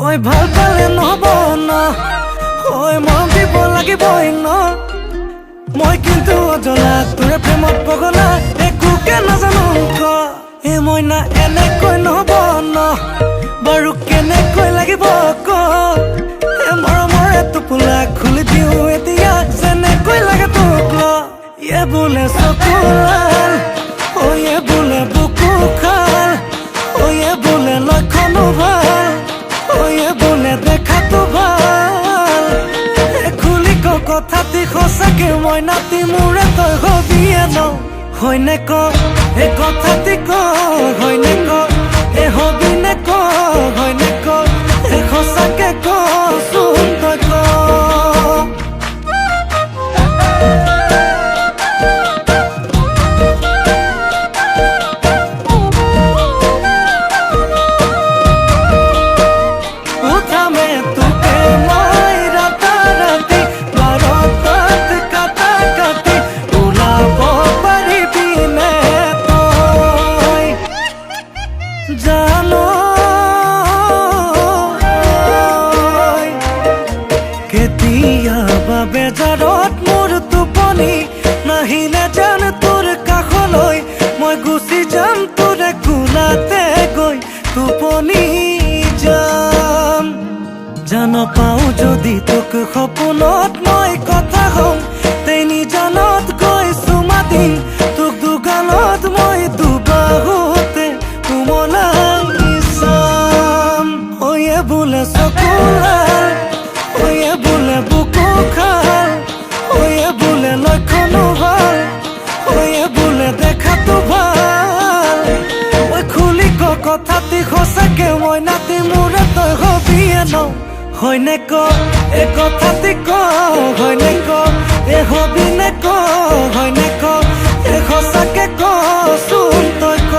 ঐ ভাল পালে নহব ন, ঐ মৰম দিব লাগিবই ন। মই কিন্তু অজলা তোৰে প্ৰেমত পগলা, একোকে নাজানো ক। এ মইনা এনেকৈ নহব ন, বাৰু কেনেকৈ লাগিব ক। এ মৰমৰে টোপোলা খুলি দিওঁ এতিয়া, যেনেকৈ লাগে তোক ল। এ বোলে চকু লাল, ঐ এ বোলে বুকু খাল, ঐ এ বোলে লক্ষণো ভাল, ঐ এ বোলে দেখাতো ভাল। এ খুলি ক কথাটি সঁচাকে মই নাতি মোৰে তই হবিয়ে ন। হয়নে ক এ কথাটি ক, হয়নে ক এ হবি নে ক, হয়নে ক এ সঁচাকে কচোন তই ক। কেতিয়াবা বেজাৰত মোৰ টোপনি নাহিলে জান তোৰ কাষলৈ, মই গুচি যাম তোৰে কোলাতে গৈ টোপনি যাম। জান পাওঁ যদি তোক সপোনত মই কথা হম, তেনি জানত গৈ চুমা দিম তোক দুগালত মই দুবাহুতে কোমলাই চাম। ঐ এ বোলে চকু লাল, ঐ এ বোলে বুকু খাল, ঐ এ বোলে লক্ষণো ভাল, ঐ এ বোলে দেখাতো ভাল। ঐ খুলি ক কথাটি সঁচাকে মই নাতি মোৰে তই হবিয়ে ন। হয়নে ক এ কথাটি ক, হয়নে ক এ হবি নে ক, হয়নে ক এ সঁচাকে কচোন তই ক।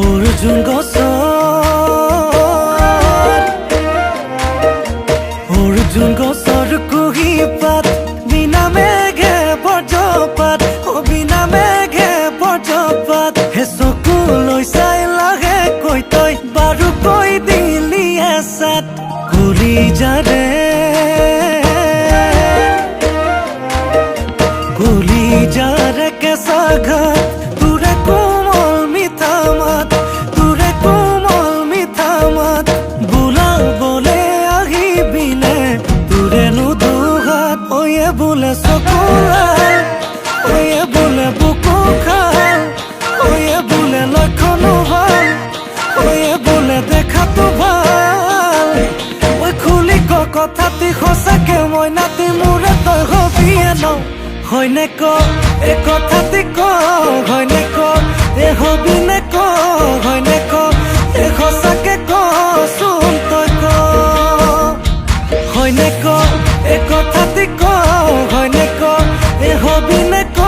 অৰ্জুন গছৰ, অৰ্জুন গছৰ কুহি পাত, বিনা মেঘে বজ্ৰপাত, বিনা মেঘে বজ্ৰপাত। হে চকু লৈ চাই লাহে কৈ তই বাৰু কৈ দিলি এচাত কলিজাৰে, কলিজাৰে কেঁচা ঘাট তোৰে কোমল মিঠা মাত, তোৰে কোমল মিঠা মাত। বোলাবলে আহিবিনে তোৰে নুদুহাত, ঐ এ বোলে চকু লাল, ঐ এ বোলে বুকু খাল, ঐ এ বোলে লক্ষণো ভাল, ঐ এ বোলে দেখাতো ভাল। ঐ খুলি ক কথাটি সঁচাকে মই নাতি মোৰে তই হবিয়ে ন। হয়নে ক এ কথাটি ক, হয়নে ক এ হবি নে ক, হয়নে ক এ সঁচাকে কচোন তই ক। হয়নে ক এ কথাটি ক, হয়নে ক এ হবি নে ক,